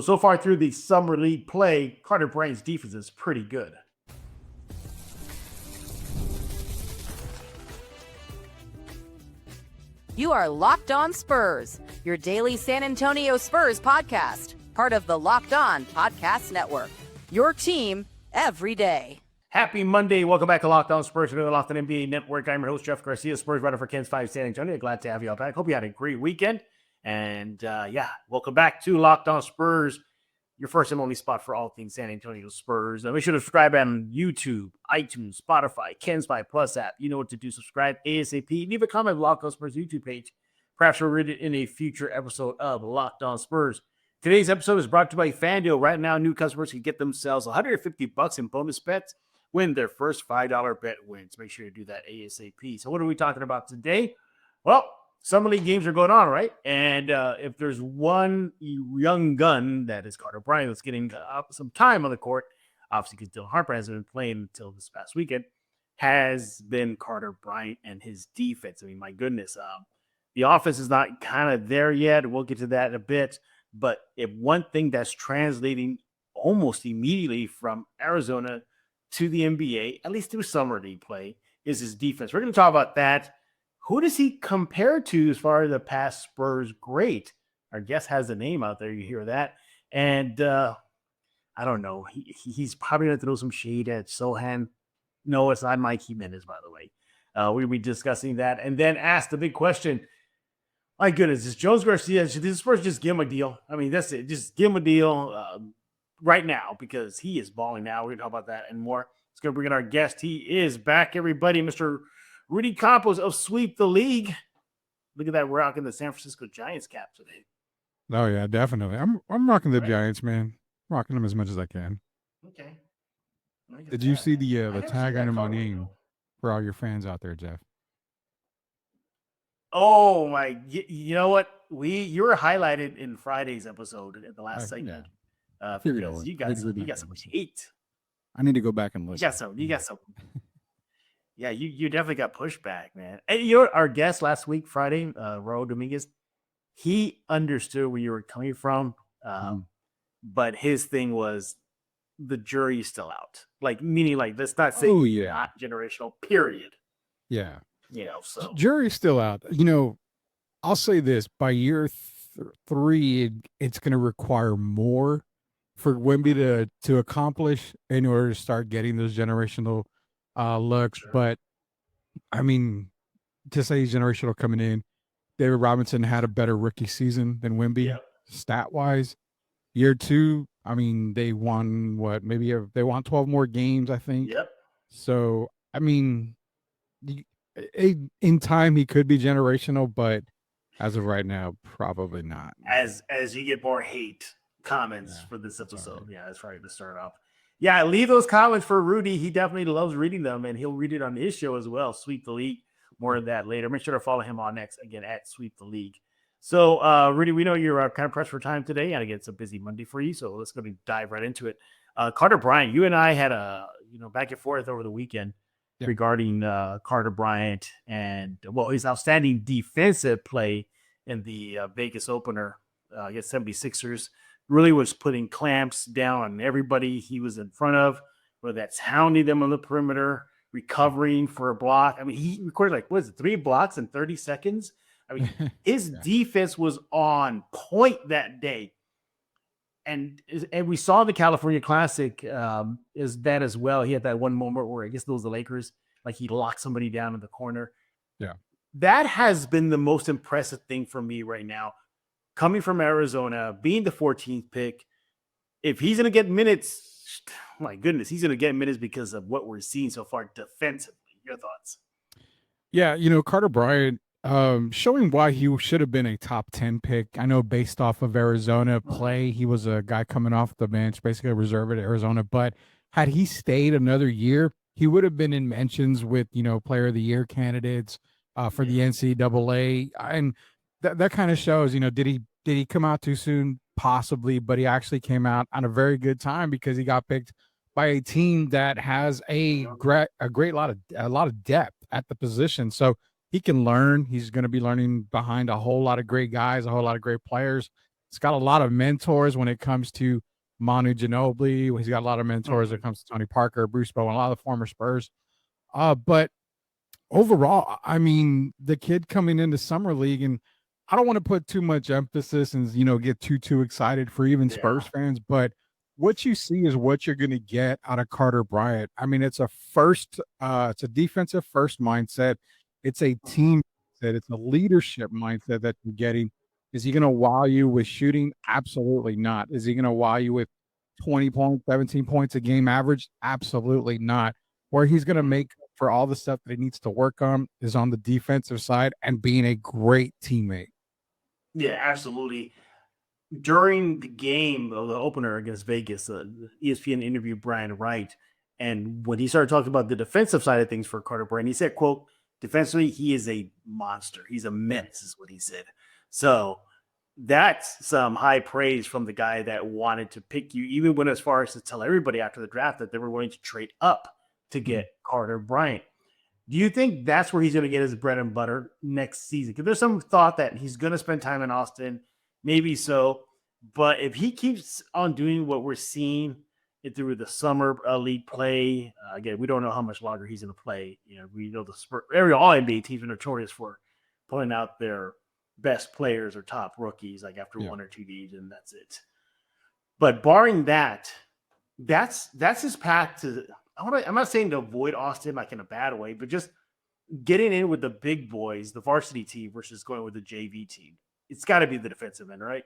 So far through the Summer League play, Carter Bryant's defense is pretty good. You are Locked On Spurs, your daily San Antonio Spurs podcast, part of the Locked On Podcast Network. Your team every day. Happy Monday. Welcome back to Locked On Spurs, the Locked On NBA Network. I'm your host, Jeff Garcia, Spurs writer for Ken's 5 San Antonio. Glad to have you all back. Hope you had a great weekend. And welcome back to Locked On Spurs, your first and only spot for all things San Antonio Spurs. Make sure to subscribe on YouTube, iTunes, Spotify, Ken's 5 Plus app. You know what to do. Subscribe ASAP. Leave a comment on Locked On Spurs YouTube page. Perhaps we'll read it in a future episode of Locked On Spurs. Today's episode is brought to you by FanDuel. Right now, new customers can get themselves $150 in bonus bets when their first $5 bet wins. Make sure you do that ASAP. So what are we talking about today? Well, Summer League games are going on, right? And if there's one young gun, that is Carter Bryant, that's getting some time on the court, obviously because Dylan Harper hasn't been playing until this past weekend, has been Carter Bryant and his defense. I mean, my goodness. The offense is not kind of there yet. We'll get to that in a bit. But if one thing that's translating almost immediately from Arizona to the NBA, at least through Summer League play, is his defense. We're going to talk about that. Who does he compare to as far as the past Spurs great? Our guest has a name out there. You hear that. And I don't know. He's probably going to throw some shade at Sohan. No, it's not Mike Jimenez, by the way. We'll be discussing that. And then ask the big question. My goodness, is Jones Garcia, should the Spurs just give him a deal? I mean, that's it. Just give him a deal right now because he is balling now. We're going to talk about that and more. Let's go bring in our guest. He is back, everybody. Mr. Rudy Campos of Sweep the League. Look at that. We're rocking the San Francisco Giants cap today. Oh, yeah, definitely. I'm rocking the Giants, man. I'm rocking them as much as I can. Okay. Did you see the tag item on name for all your fans out there, Jeff? Oh, my. You know what? You were highlighted in Friday's episode at the last segment. Yeah. You got so much hate. I need to go back and look. You got some. Yeah, you definitely got pushback, man. And our guest last week, Friday, Raul Dominguez, he understood where you were coming from, but his thing was the jury is still out. Like, meaning, like, let's not say not generational, period. Yeah. So. Jury's still out. I'll say this. By year 3, it's going to require more for Wemby to accomplish in order to start getting those generational looks. Sure. But I mean, to say he's generational coming in, David Robinson had a better rookie season than Wemby stat wise. Year 2, I mean, they won they won 12 more games, I think. Yep. So I mean, in time he could be generational, but as of right now, probably not. As you get more hate comments for this episode, that's right to start off. Yeah, leave those comments for Rudy. He definitely loves reading them, and he'll read it on his show as well, Sweep the League. More of that later. Make sure to follow him on X, again, at Sweep the League. So, Rudy, we know you're kind of pressed for time today, and again, it's a busy Monday for you, so let's go and dive right into it. Carter Bryant, you and I had a back and forth over the weekend regarding Carter Bryant and, his outstanding defensive play in the Vegas opener against 76ers. Really was putting clamps down on everybody he was in front of, whether that's hounding them on the perimeter, recovering for a block. I mean, he recorded 3 blocks in 30 seconds? I mean, his defense was on point that day. And we saw the California Classic is that as well. He had that one moment where I guess it was the Lakers, like he locked somebody down in the corner. Yeah. That has been the most impressive thing for me right now. Coming from Arizona, being the 14th pick, if he's going to get minutes, my goodness, he's going to get minutes because of what we're seeing so far defensively. Your thoughts? Yeah, Carter Bryant showing why he should have been a top 10 pick. I know based off of Arizona play, he was a guy coming off the bench, basically a reserve at Arizona. But had he stayed another year, he would have been in mentions with, player of the year candidates for the NCAA. And that kind of shows, did he come out too soon? Possibly, but he actually came out on a very good time because he got picked by a team that has a lot of depth at the position. So he can learn. He's going to be learning behind a whole lot of great guys, a whole lot of great players. He's got a lot of mentors when it comes to Manu Ginobili. He's got a lot of mentors when it comes to Tony Parker, Bruce Bowen, a lot of the former Spurs. But overall, I mean, the kid coming into Summer League, and I don't want to put too much emphasis and get too excited for even Spurs fans, but what you see is what you're going to get out of Carter Bryant. I mean, it's a defensive first mindset. It's a team mindset. It's a leadership mindset that you're getting. Is he going to wow you with shooting? Absolutely not. Is he going to wow you with 20 points, 17 points a game average? Absolutely not. Where he's going to make for all the stuff that he needs to work on is on the defensive side and being a great teammate. Yeah, absolutely. During the game of the opener against Vegas, ESPN interviewed Brian Wright, and when he started talking about the defensive side of things for Carter Bryant, he said, quote, defensively, he is a monster. He's a menace, is what he said. So that's some high praise from the guy that wanted to pick you, even went as far as to tell everybody after the draft that they were willing to trade up to get Carter Bryant. Do you think that's where he's going to get his bread and butter next season? Because there's some thought that he's going to spend time in Austin. Maybe so. But if he keeps on doing what we're seeing through the summer league play, again, we don't know how much longer he's going to play. We know the all NBA teams are notorious for pulling out their best players or top rookies like after 1 or 2 games, and that's it. But barring that, that's his path to. I'm not saying to avoid Austin like in a bad way, but just getting in with the big boys, the varsity team versus going with the JV team. It's got to be the defensive end, right?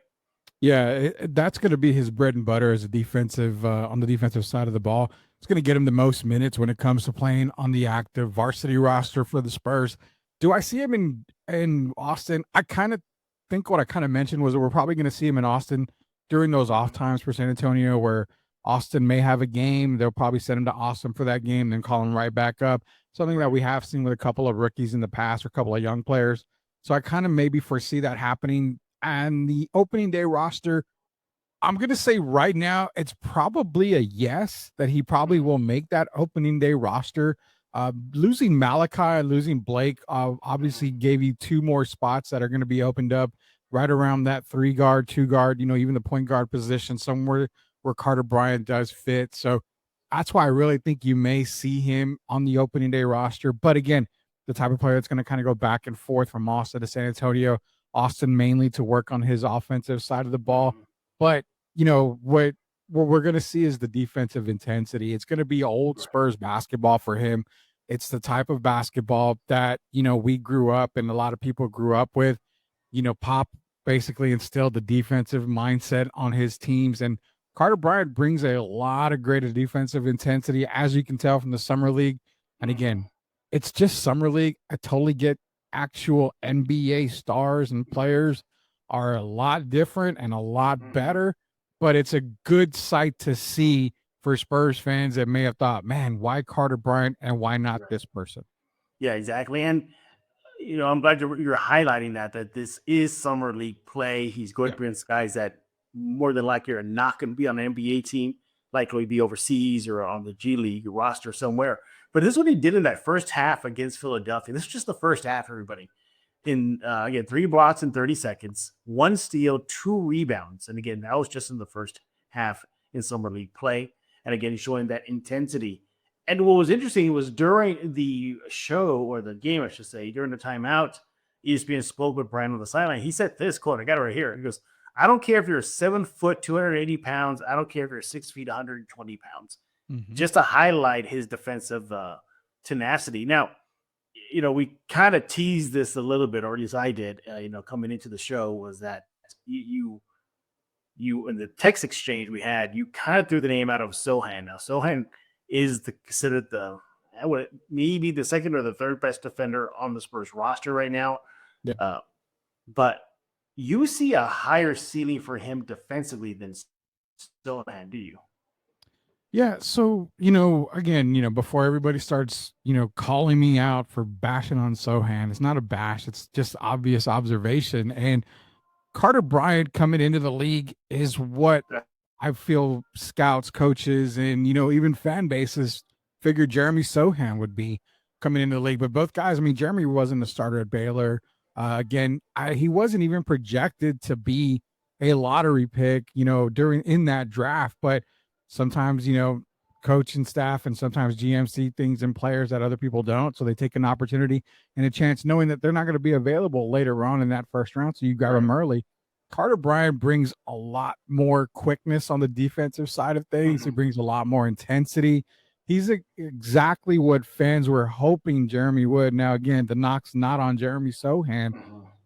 Yeah, that's going to be his bread and butter as a defensive on the defensive side of the ball. It's going to get him the most minutes when it comes to playing on the active varsity roster for the Spurs. Do I see him in Austin? I kind of think what I kind of mentioned was that we're probably going to see him in Austin during those off times for San Antonio where Austin may have a game. They'll probably send him to Austin for that game, then call him right back up. Something that we have seen with a couple of rookies in the past or a couple of young players. So I kind of maybe foresee that happening. And the opening day roster, I'm going to say right now, it's probably a yes that he probably will make that opening day roster. Losing Malachi, losing Blake, obviously gave you 2 more spots that are going to be opened up right around that 3 guard, 2 guard, even the point guard position somewhere where Carter Bryant does fit. So that's why I really think you may see him on the opening day roster. But again, the type of player that's going to kind of go back and forth from Austin to San Antonio. Austin mainly to work on his offensive side of the ball. But, what we're going to see is the defensive intensity. It's going to be old Spurs basketball for him. It's the type of basketball that, we grew up and a lot of people grew up with. Pop basically instilled the defensive mindset on his teams. And Carter Bryant brings a lot of greater defensive intensity, as you can tell from the Summer League. And again, it's just Summer League. I totally get actual NBA stars and players are a lot different and a lot better, but it's a good sight to see for Spurs fans that may have thought, man, why Carter Bryant and why not this person? Yeah, exactly. And, I'm glad you're highlighting that this is Summer League play. He's going against guys that more than likely are not going to be on an NBA team, likely be overseas or on the G League roster somewhere. But this is what he did in that first half against Philadelphia. This is just the first half, everybody. Again, 3 blocks in 30 seconds, 1 steal, 2 rebounds. And again, that was just in the first half in Summer League play. And again, he's showing that intensity. And what was interesting was during the show, or the game, I should say, during the timeout, ESPN spoke with Brian on the sideline. He said this quote, I got it right here. He goes, I don't care if you're 7 foot, 280 pounds. I don't care if you're 6 feet, 120 pounds. Just to highlight his defensive tenacity. Now, we kind of teased this a little bit, or at least I did, coming into the show, was that you in the text exchange we had, you kind of threw the name out of Sohan. Now, Sohan is considered maybe the second or the third best defender on the Spurs roster right now. Yeah. But you see a higher ceiling for him defensively than Sohan, do you? Yeah, so, again, before everybody starts, calling me out for bashing on Sohan, it's not a bash, it's just obvious observation. And Carter Bryant coming into the league is what I feel scouts, coaches, and, even fan bases figured Jeremy Sohan would be coming into the league. But both guys, Jeremy wasn't a starter at Baylor. Again, he wasn't even projected to be a lottery pick, in that draft. But sometimes, coach and staff and sometimes GM see things in players that other people don't. So they take an opportunity and a chance knowing that they're not going to be available later on in that first round. So you grab them early. Carter Bryant brings a lot more quickness on the defensive side of things. He brings a lot more intensity. He's exactly what fans were hoping Jeremy would. Now, again, the knock's not on Jeremy Sohan.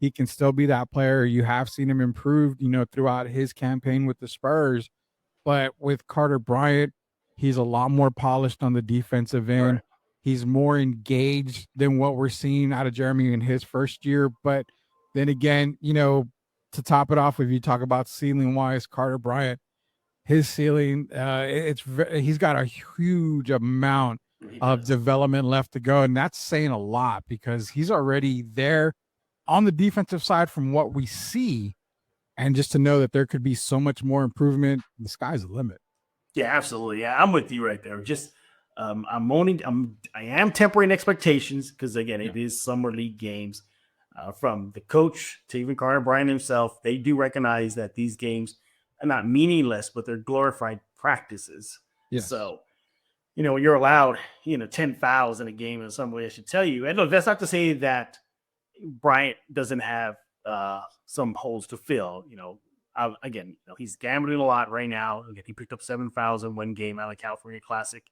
He can still be that player. You have seen him improve, throughout his campaign with the Spurs. But with Carter Bryant, he's a lot more polished on the defensive end. Right. He's more engaged than what we're seeing out of Jeremy in his first year. But then again, to top it off, if you talk about ceiling wise, Carter Bryant, his ceiling, he's got a huge amount of development left to go. And that's saying a lot because he's already there on the defensive side from what we see. And just to know that there could be so much more improvement, the sky's the limit. Yeah, absolutely. Yeah, I'm with you right there. Just I am tempering expectations because again, it is summer league games. From the coach to even Carter Bryant himself, they do recognize that these games are not meaningless, but they're glorified practices. Yes. So, you're allowed, 10 fouls in a game in some way, I should tell you. And look, that's not to say that Bryant doesn't have some holes to fill. Again, he's gambling a lot right now. Again, he picked up 7 fouls in one game out of the California Classic.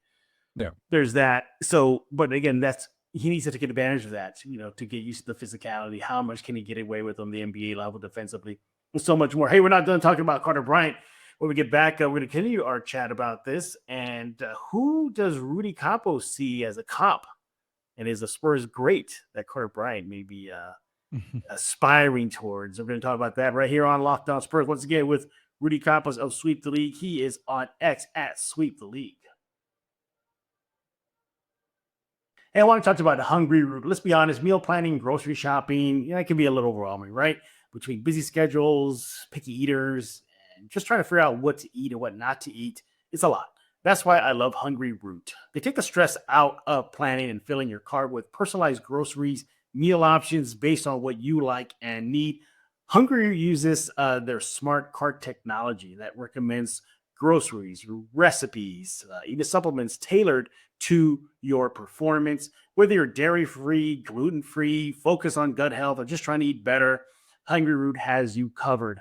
Yeah. There's that. So, but again, he needs to take advantage of that, to get used to the physicality. How much can he get away with on the NBA level defensively? And so much more. Hey, we're not done talking about Carter Bryant. When we get back, we're going to continue our chat about this. And who does Rudy Campos see as a comp? And is the Spurs great that Carter Bryant may be aspiring towards? We're going to talk about that right here on Locked On Spurs. Once again, with Rudy Campos of Sweep the League. He is on X at Sweep the League. Hey, I want to talk about the hungry route. Let's be honest, meal planning, grocery shopping, it can be a little overwhelming, right? Between busy schedules, picky eaters, and just trying to figure out what to eat and what not to eat. It's a lot. That's why I love Hungry Root. They take the stress out of planning and filling your cart with personalized groceries, meal options based on what you like and need. Hungry Root uses their smart cart technology that recommends groceries, recipes, even supplements tailored to your performance. Whether you're dairy-free, gluten-free, focus on gut health, or just trying to eat better, Hungry Root has you covered.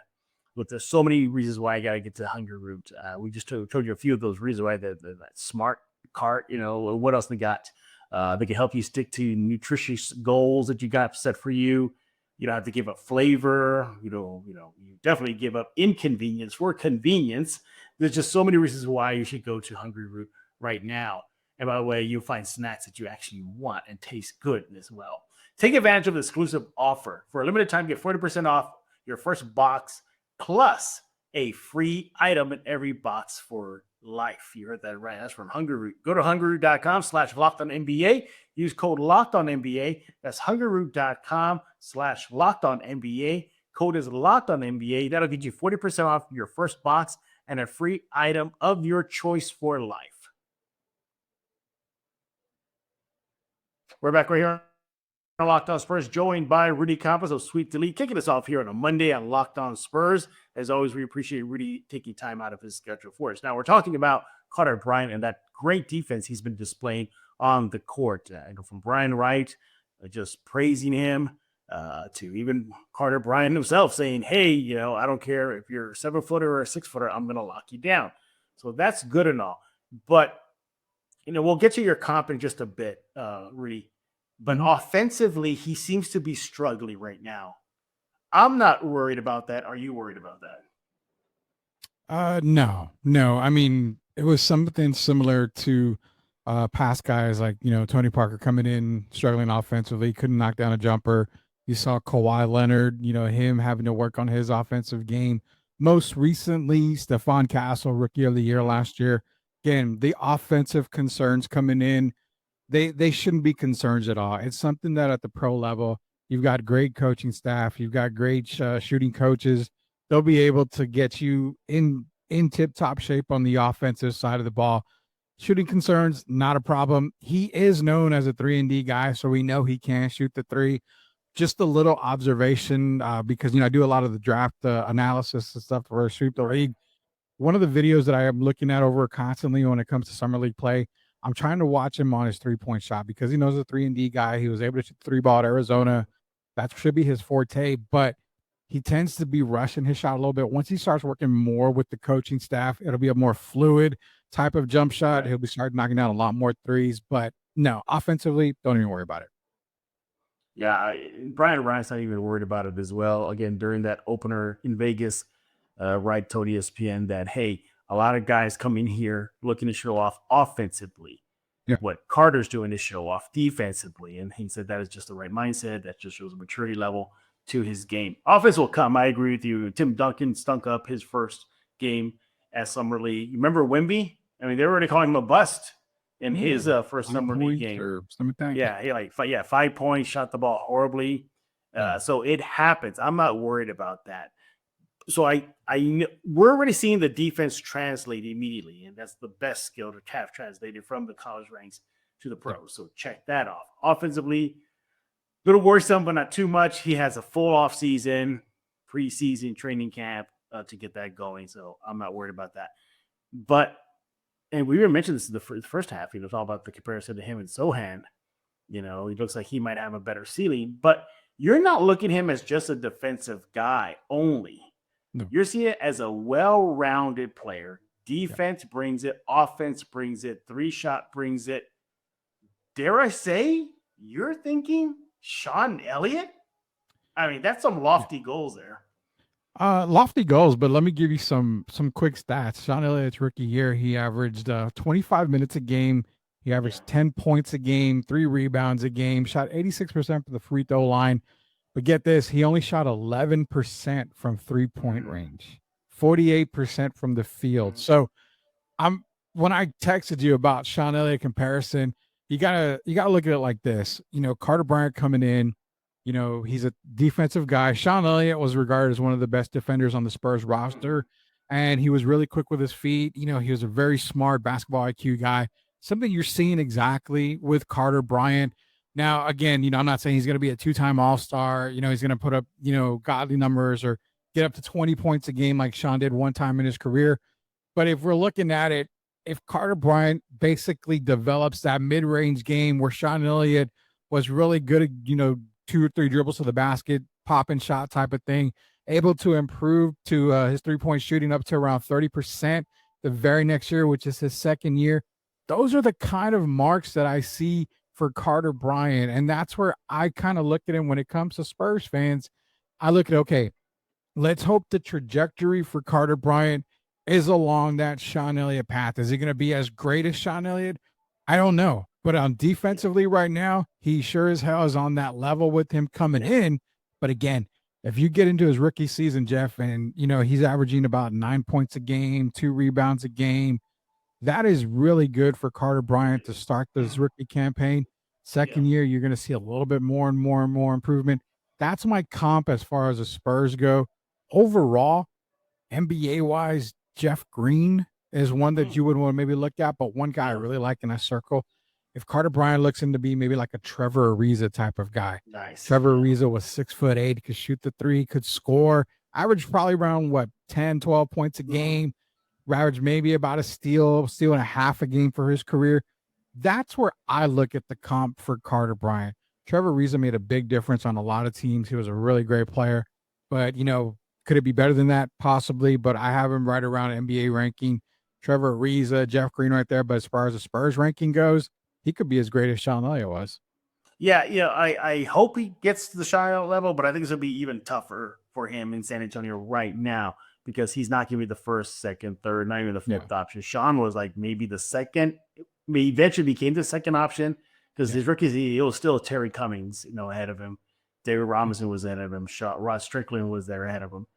But there's so many reasons why I got to get to Hungry Root. We just told you a few of those reasons why that smart cart, what else they got? They can help you stick to nutritious goals that you got set for you. You don't have to give up flavor. You definitely give up inconvenience for convenience. There's just so many reasons why you should go to Hungry Root right now. And by the way, you'll find snacks that you actually want and taste good as well. Take advantage of the exclusive offer. For a limited time, get 40% off your first box plus a free item in every box for life. You heard that right. That's from Hungry Root. Go to hungryroot.com/LockedOnNBA. Use code LockedOnNBA. That's hungryroot.com/LockedOnNBA. Code is LockedOnNBA. That'll get you 40% off your first box and a free item of your choice for life. We're back right here on Locked On Spurs, joined by Rudy Campos of Sweep the League, kicking us off here on a Monday on Locked On Spurs. As always, we appreciate Rudy taking time out of his schedule for us. Now, we're talking about Carter Bryant and that great defense he's been displaying on the court. From Brian Wright, just praising him, to even Carter Bryant himself saying, hey, I don't care if you're a 7-footer or a 6-footer, I'm going to lock you down. So that's good and all. But we'll get to your comp in just a bit, Rudy. But offensively, he seems to be struggling right now. I'm not worried about that. Are you worried about that? No. I mean, it was something similar to past guys like, Tony Parker coming in, struggling offensively, couldn't knock down a jumper. You saw Kawhi Leonard, him having to work on his offensive game. Most recently, Stephon Castle, Rookie of the Year last year. Again, the offensive concerns coming in, they shouldn't be concerns at all. It's something that at the pro level, you've got great coaching staff, you've got great shooting coaches. They'll be able to get you in tip-top shape on the offensive side of the ball. Shooting concerns, not a problem. He is known as a 3-and-D guy, so we know he can shoot the three. just a little observation because, I do a lot of the draft analysis and stuff for Sweep the League. One of the videos that I am looking at over constantly when it comes to Summer League play, I'm trying to watch him on his 3-point shot because he knows the 3-and-D guy. He was able to shoot the 3 ball at Arizona. That should be his forte, but he tends to be rushing his shot a little bit. Once he starts working more with the coaching staff, it'll be a more fluid type of jump shot. He'll be starting knocking down a lot more threes, but no, offensively, don't even worry about it. Yeah, Brian Ryan's not even worried about it as well. Again, during that opener in Vegas, Wright told ESPN that, hey, a lot of guys come in here looking to show off offensively. Yeah. What Carter's doing is show off defensively. And he said that is just the right mindset. That just shows a maturity level to his game. Offense will come. I agree with you. Tim Duncan stunk up his first game at Summer League. You remember Wemby? I mean, they were already calling him a bust in his first Summer League game. Yeah, he 5 points, shot the ball horribly. So it happens. I'm not worried about that. So we're already seeing the defense translate immediately, and that's the best skill to have translated from the college ranks to the pros. So check that off. Offensively, a little worrisome, but not too much. He has a full off season, preseason training camp to get that going. So I'm not worried about that. But, and we were mentioning this in the first half, it was all about the comparison to him and Sohan. He looks like he might have a better ceiling, but you're not looking at him as just a defensive guy only. No. You're seeing it as a well-rounded player. Defense brings it. Offense brings it. 3-shot brings it. Dare I say, you're thinking Sean Elliott? I mean, that's some lofty goals there. Lofty goals, but let me give you some quick stats. Sean Elliott's rookie year, he averaged 25 minutes a game. He averaged 10 points a game, 3 rebounds a game, shot 86% from the free throw line. But get this, he only shot 11% from 3-point range, 48% from the field. So when I texted you about Sean Elliott comparison, you gotta look at it like this. Carter Bryant coming in, he's a defensive guy. Sean Elliott was regarded as one of the best defenders on the Spurs roster, and he was really quick with his feet. He was a very smart basketball IQ guy. Something you're seeing exactly with Carter Bryant. Now, again, I'm not saying he's going to be a 2-time All-Star. He's going to put up, godly numbers or get up to 20 points a game like Sean did one time in his career. But if we're looking at it, if Carter Bryant basically develops that mid-range game where Sean Elliott was really good at, 2 or 3 dribbles to the basket, pop and shot type of thing, able to improve to his 3-point shooting up to around 30% the very next year, which is his second year. Those are the kind of marks that I see for Carter Bryant. And that's where I kind of look at him when it comes to Spurs fans. I look at, okay, let's hope the trajectory for Carter Bryant is along that Sean Elliott path. Is he going to be as great as Sean Elliott? I don't know. But on defensively right now, he sure as hell is on that level with him coming in. But again, if you get into his rookie season, Jeff, and, he's averaging about 9 points a game, 2 rebounds a game, that is really good for Carter Bryant to start this rookie campaign. Second year, you're going to see a little bit more and more and more improvement. That's my comp as far as the Spurs go. Overall, NBA-wise, Jeff Green is one that you would want to maybe look at, but one guy I really like in that circle, if Carter Bryant looks into be maybe like a Trevor Ariza type of guy. Nice. Trevor Ariza was 6'8", could shoot the 3, could score, averaged probably around 10, 12 points a game. Average maybe about a steal and a half a game for his career. That's where I look at the comp for Carter Bryant. Trevor Ariza made a big difference on a lot of teams. He was a really great player, but could it be better than that? Possibly, but I have him right around NBA ranking. Trevor Ariza, Jeff Green right there, but as far as the Spurs ranking goes, he could be as great as Sean Elliott was. Yeah, I hope he gets to the Sean Elliott level, but I think it's going to be even tougher for him in San Antonio right now, because he's not going to be the first, second, third, not even the fifth option. Sean was like maybe the second. He eventually became the second option because his rookie season, it was still Terry Cummings, ahead of him. David Robinson was ahead of him. Rod Strickland was there ahead of him.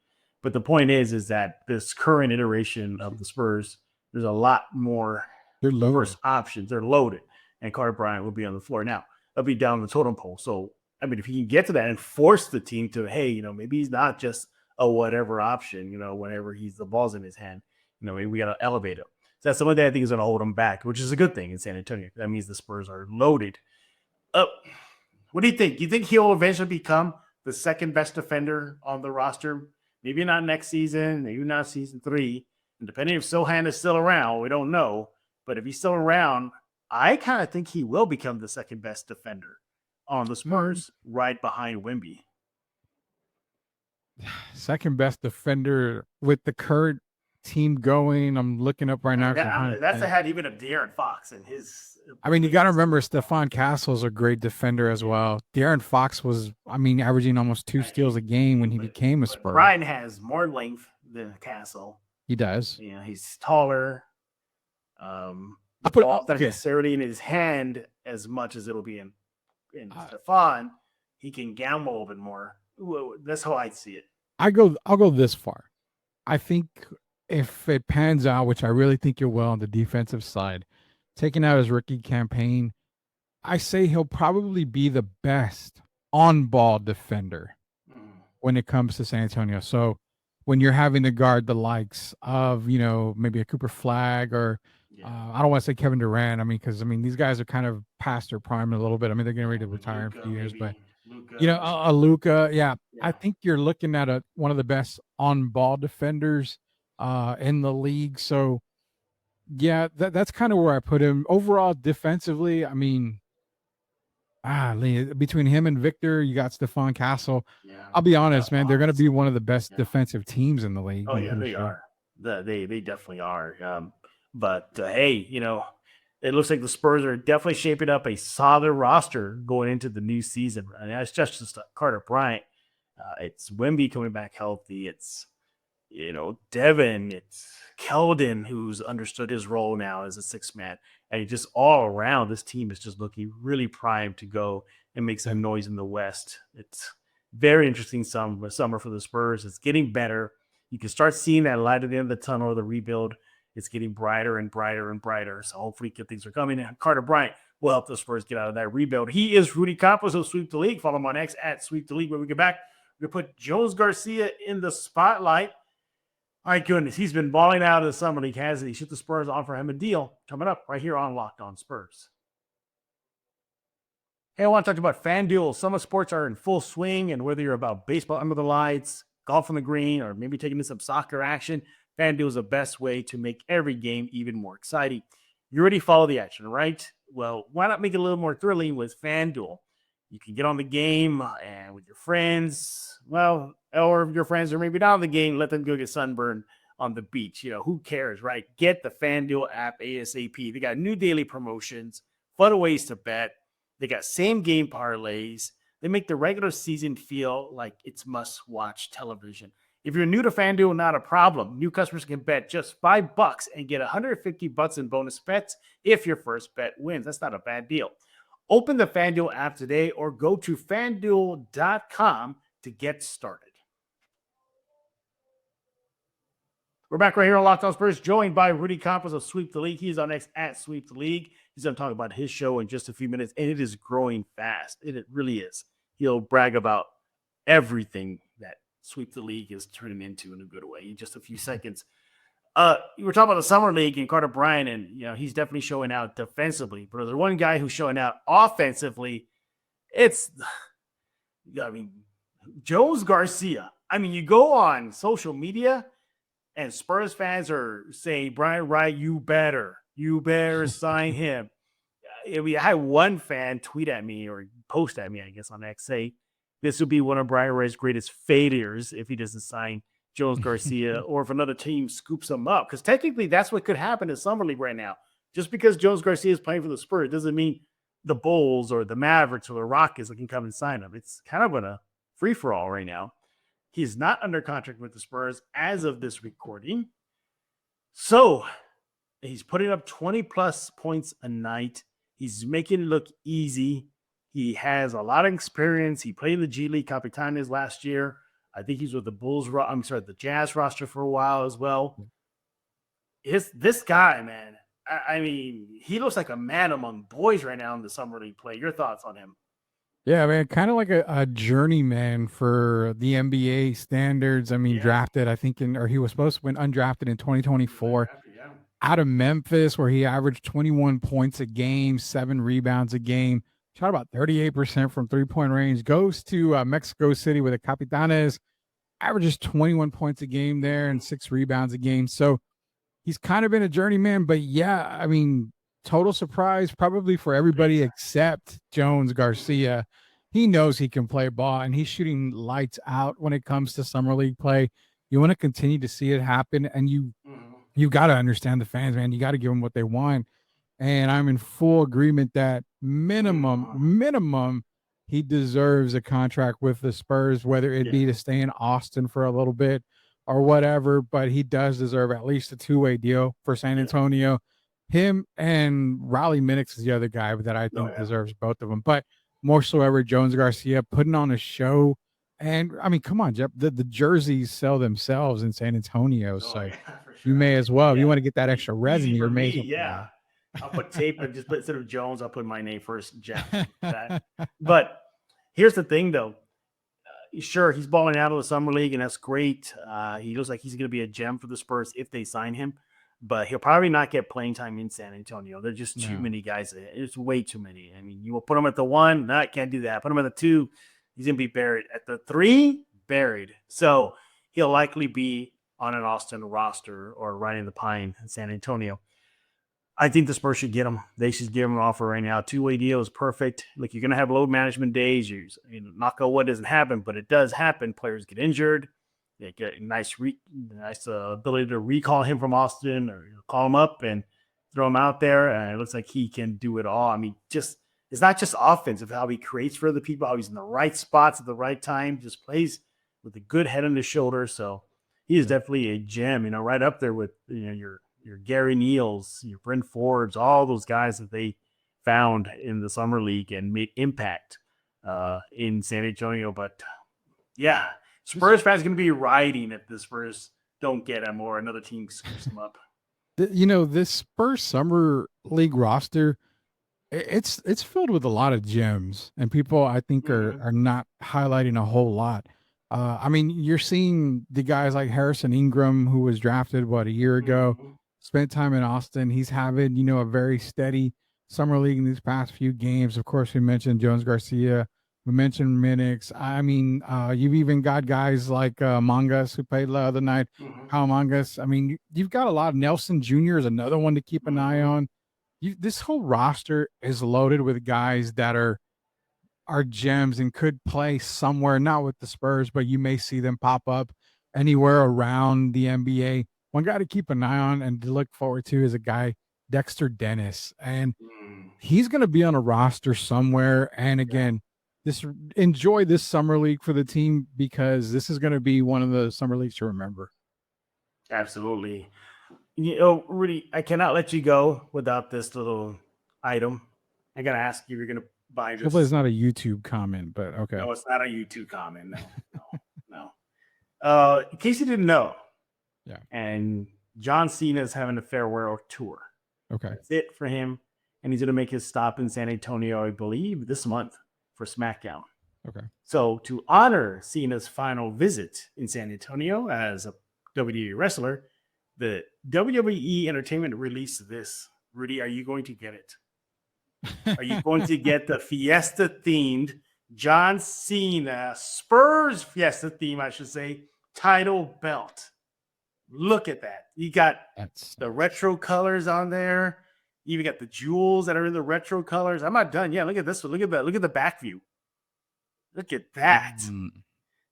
But the point is that this current iteration of the Spurs, there's a lot more first options. They're loaded, and Carter Bryant will be on the floor. Now, they'll be down the totem pole. So, I mean, if he can get to that and force the team to, hey, maybe he's not just a whatever option, whenever the ball's in his hand, maybe we got to elevate him. So that's something that I think is going to hold him back, which is a good thing in San Antonio. That means the Spurs are loaded up. What do you think? Do you think he'll eventually become the second best defender on the roster? Maybe not next season, maybe not season 3. And depending if Sohan is still around, we don't know. But if he's still around, I kind of think he will become the second best defender on the Spurs, right behind Wemby. Second best defender with the current team going. I'm looking up right now. That's ahead even of De'Aaron Fox and his. I mean, you got to remember Stephon Castle's a great defender as well. De'Aaron Fox was, averaging almost 2 steals a game when he became a Spur. Brian has more length than Castle. He does. Yeah, he's taller. The ball not necessarily in his hand as much as it'll be in Stephon. He can gamble a little bit more. That's how I see it. I'll go this far. I think if it pans out, which I really think it will on the defensive side, taking out his rookie campaign, I say he'll probably be the best on-ball defender when it comes to San Antonio. So when you're having to guard the likes of, maybe a Cooper Flagg or I don't want to say Kevin Durant. Because these guys are kind of past their prime a little bit. They're getting ready to retire in a few years, but a Luka, yeah. I think you're looking at one of the best on-ball defenders in the league. So, yeah, that's kind of where I put him. Overall, defensively, between him and Victor, you got Stephon Castle. Yeah. I'll be honest, man, they're going to be one of the best defensive teams in the league. Oh, yeah, they are. They definitely are. But, hey, it looks like the Spurs are definitely shaping up a solid roster going into the new season. And that's just Carter Bryant. It's Wemby coming back healthy. It's, Devin. It's Keldon, who's understood his role now as a 6th man. And just all around, this team is just looking really primed to go and make some noise in the West. It's very interesting summer for the Spurs. It's getting better. You can start seeing that light at the end of the tunnel of the rebuild. It's getting brighter and brighter and brighter. So hopefully good things are coming. And Carter Bryant will help the Spurs get out of that rebuild. He is Rudy Campos of Sweep the League. Follow him on X at Sweep the League. When we get back, we're going to put Jones Garcia in the spotlight. All right, goodness. He's been balling out of the Summer League, hasn't he? Should the Spurs offer him a deal? Coming up right here on Locked On Spurs. Hey, I want to talk about FanDuel. Summer sports are in full swing, and whether you're about baseball under the lights, golf on the green, or maybe taking in some soccer action, FanDuel is the best way to make every game even more exciting. You already follow the action, right? Well, why not make it a little more thrilling with FanDuel? You can get on the game and with your friends, or your friends are maybe not on the game, let them go get sunburned on the beach. Who cares, right? Get the FanDuel app ASAP. They got new daily promotions, fun ways to bet. They got same game parlays. They make the regular season feel like it's must-watch television. If you're new to FanDuel, not a problem. New customers can bet just $5 and get $150 in bonus bets if your first bet wins. That's not a bad deal. Open the FanDuel app today or go to FanDuel.com to get started. We're back right here on Locked On Spurs, joined by Rudy Campos of Sweep the League. He's on X at Sweep the League. He's going to talk about his show in just a few minutes, and it is growing fast. It really is. He'll brag about everything that Sweep the League is turning into in a good way in just a few seconds. You were talking about the Summer League and Carter Bryant, and he's definitely showing out defensively. But there's one guy who's showing out offensively. Jones Garcia. You go on social media, and Spurs fans are saying, Brian Wright, you better sign him. I had one fan tweet at me or post at me, I guess, on X, say this would be one of Brian Wright's greatest failures if he doesn't sign Jones Garcia or if another team scoops him up. Because technically that's what could happen in Summer League right now. Just because Jones Garcia is playing for the Spurs doesn't mean the Bulls or the Mavericks or the Rockets can come and sign him. It's kind of a free-for-all right now. He's not under contract with the Spurs as of this recording. So he's putting up 20-plus points a night. He's making it look easy. He has a lot of experience. He played in the G League Capitanes last year. I think he's with the Jazz roster for a while as well. This guy, man, he looks like a man among boys right now in the Summer League play. Your thoughts on him? Yeah, man, kind of like a journeyman for the NBA standards. Drafted, I think, he was supposed to win undrafted in 2024. Out of Memphis, where he averaged 21 points a game, 7 rebounds a game, shot about 38% from 3-point range, goes to Mexico City with the Capitanes, averages 21 points a game there and 6 rebounds a game. So he's kind of been a journeyman, but yeah, I mean, total surprise probably for everybody except Jones Garcia. He knows he can play ball, and he's shooting lights out when it comes to summer league play. You want to continue to see it happen, and you got to understand the fans, man. You got to give them what they want. And I'm in full agreement that minimum, he deserves a contract with the Spurs, whether it be to stay in Austin for a little bit or whatever. But he does deserve at least a two-way deal for San Antonio. Him and Riley Minix is the other guy that I think deserves both of them. But more so ever, Jones Garcia putting on a show. And I mean, come on, Jeff, the jerseys sell themselves in San Antonio. So you may as well. If you want to get that extra revenue, you're making. Yeah. I'll put tape and just put, instead of Jones, I'll put my name first, Jeff. But here's the thing, though. Sure, he's balling out of the summer league, and that's great. He looks like he's going to be a gem for the Spurs if they sign him. But he'll probably not get playing time in San Antonio. There's just too many guys. It's way too many. I mean, you will put him at the 1. No, I can't do that. Put him at the 2. He's going to be buried. At the 3, buried. So he'll likely be on an Austin roster or riding the pine in San Antonio. I think the Spurs should get him. They should give him an offer right now. Two-way deal is perfect. Like, you're going to have load management days. Knock on wood doesn't happen, but it does happen. Players get injured. They get a nice ability to recall him from Austin or call him up and throw him out there. And it looks like he can do it all. I mean, it's not just offensive, how he creates for other people, how he's in the right spots at the right time, just plays with a good head on his shoulder. So he is definitely a gem, right up there with your Gary Neals, your Brent Fords, all those guys that they found in the summer league and made impact in San Antonio. But yeah, Spurs fans going to be riding if the Spurs don't get him or another team scoops him up. This Spurs Summer League roster, it's filled with a lot of gems, and people I think are not highlighting a whole lot. I mean, you're seeing the guys like Harrison Ingram, who was drafted a year ago, spent time in Austin. He's having a very steady summer league in these past few games. Of course, we mentioned Jones Garcia. We mentioned Minix. I mean, you've even got guys like Mangas, who played the other night. Kyle Mangas. I mean, you've got a lot. Nelson Jr. is another one to keep an eye on. This whole roster is loaded with guys that are gems and could play somewhere, not with the Spurs, but you may see them pop up anywhere around the NBA. One guy to keep an eye on and to look forward to is a guy, Dexter Dennis. And he's going to be on a roster somewhere. And again, enjoy this summer league for the team, because this is going to be one of the summer leagues to remember. Absolutely. Rudy, I cannot let you go without this little item. I got to ask you if you're going to buy this. Hopefully it's not a YouTube comment, but okay. No, it's not a YouTube comment. No. In case you didn't know, and John Cena is having a farewell tour. Okay. That's it for him. And he's going to make his stop in San Antonio, I believe, this month for SmackDown. Okay. So to honor Cena's final visit in San Antonio as a WWE wrestler, the WWE Entertainment released this. Rudy, are you going to get it? Are you going to get the Fiesta-themed John Cena Spurs Fiesta theme, I should say, title belt? Look at that. You got the retro colors on there. You even got the jewels that are in the retro colors. I'm not done. Yeah, look at this one. Look at that. Look at the back view. Look at that.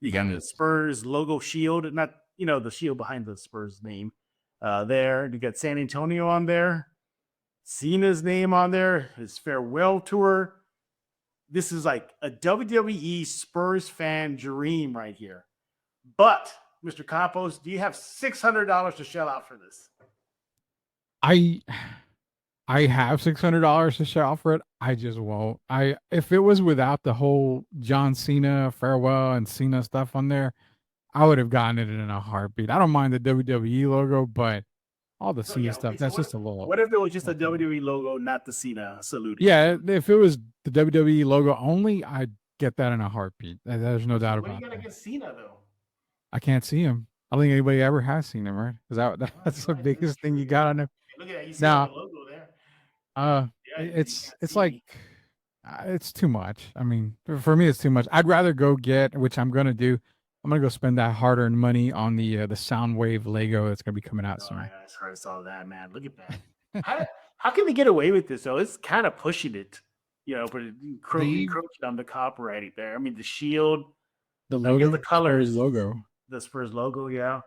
You got the Spurs logo shield, not the shield behind the Spurs name there. You got San Antonio on there. Cena's name on there. His farewell tour. This is like a WWE Spurs fan dream right here. But Mr. Campos, do you have $600 to shell out for this? I have $600 to shell out for it. I just won't. If it was without the whole John Cena farewell and Cena stuff on there, I would have gotten it in a heartbeat. I don't mind the WWE logo, but all the Cena stuff, that's just a little. What if it was just a WWE logo, not the Cena salute? Yeah, if it was the WWE logo only, I'd get that in a heartbeat. There's no doubt about it. What are you gonna get Cena though? I can't see him. I don't think anybody ever has seen him, right? Because that's the biggest thing you got on him. Look at that. You see the logo there. It's like It's too much. I mean, for me, it's too much. I'd rather go get, which I'm gonna do. I'm gonna go spend that hard-earned money on the Soundwave Lego that's gonna be coming out No, soon. I swear I saw that, man. Look at that. How how can they get away with this though? It's kind of pushing it, but The encroaching on the copyright there. I mean, the shield, the I guess the logo, Spurs colors, logo. the Spurs logo, yeah.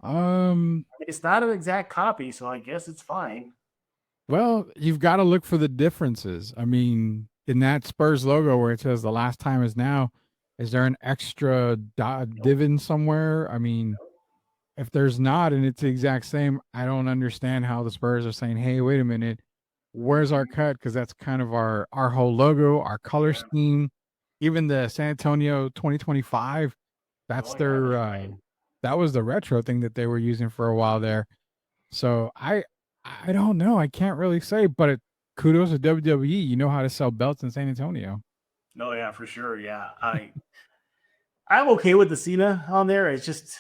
Um, I mean, it's not an exact copy, so I guess it's fine. well, you've got to look for the differences. I mean, in that Spurs logo where it says the last time is now, is there an extra Nope. divot somewhere? I mean, if there's not and it's the exact same, I don't understand how the Spurs are saying, "Hey, wait a minute, where's our cut?" Because that's kind of our whole logo, our color Yeah. scheme, even the San Antonio 2025. That's Oh yeah, their that's right. that was the retro thing that they were using for a while there. So I don't know. I can't really say, but kudos to WWE. You know how to sell belts in San Antonio. No, yeah, for sure. Yeah, I'm okay with the Cena on there. It's just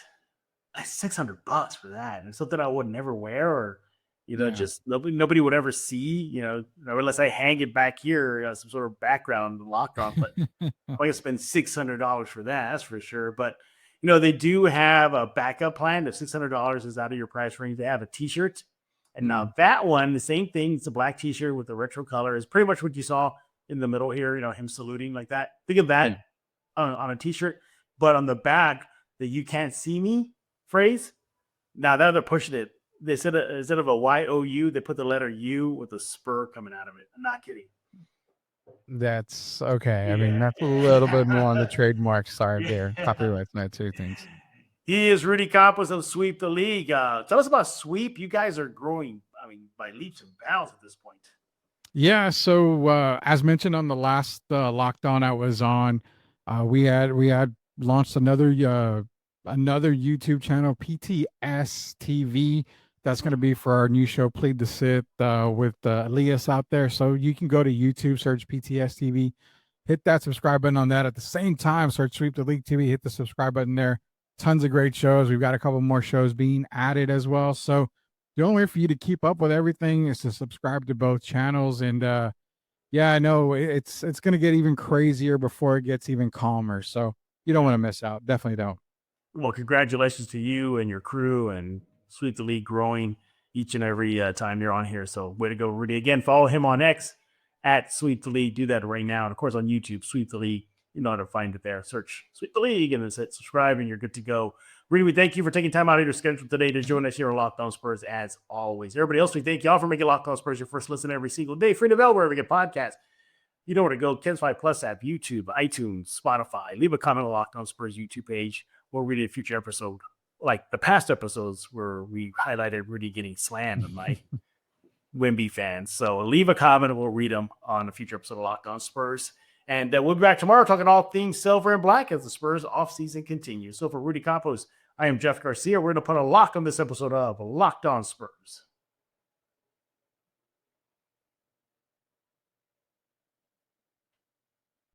$600 for that, and something I would never wear, or Yeah. just nobody would ever see, unless I hang it back here, some sort of background locked on. But I'm gonna spend $600 for that. That's for sure. But they do have a backup plan. If $600 is out of your price range, they have a T-shirt, and Mm. now that one, the same thing. It's a black T-shirt with the retro color. Is pretty much what you saw in the middle here. Him saluting like that. Think of that Yeah. on a T-shirt, but on the back, the "You can't see me" phrase. Now that they're pushing it, they said instead of a YOU, they put the letter U with a spur coming out of it. I'm not kidding. That's okay. I mean, Yeah. that's a little bit more on the trademark side there. Yeah. Copyrights and that two things. He is Rudy Campos of Sweep the League. Tell us about Sweep. You guys are growing, I mean, by leaps and bounds at this point. Yeah. So as mentioned on the last lockdown I was on, we had launched another YouTube channel, PTS TV. That's going to be for our new show, Plead the Sith, with Elias out there. So you can go to YouTube, search PTS TV, hit that subscribe button on that. At the same time, search Sweep the League TV, hit the subscribe button there. Tons of great shows. We've got a couple more shows being added as well. So the only way for you to keep up with everything is to subscribe to both channels. And yeah, I know it's going to get even crazier before it gets even calmer. So you don't want to miss out. Definitely don't. Well, congratulations to you and your crew and Sweep the League growing each and every time you're on here. So way to go, Rudy. Again, follow him on X at Sweep the League. Do that right now. And of course on YouTube, Sweep the League. You know how to find it there. Search Sweep the League and then hit subscribe and you're good to go. Rudy, we thank you for taking time out of your schedule today to join us here on Locked On Spurs as always. Everybody else, we thank y'all for making Locked On Spurs your first listen every single day. Free to available wherever you get podcasts. You know where to go. Ken's 5 Plus app, YouTube, iTunes, Spotify. Leave a comment on Locked On Spurs YouTube page. We'll read a future episode, like the past episodes where we highlighted Rudy getting slammed by Wemby fans. So leave a comment and we'll read them on a future episode of Locked On Spurs. And we'll be back tomorrow talking all things silver and black as the Spurs offseason continues. So for Rudy Campos, I am Jeff Garcia. We're going to put a lock on this episode of Locked On Spurs.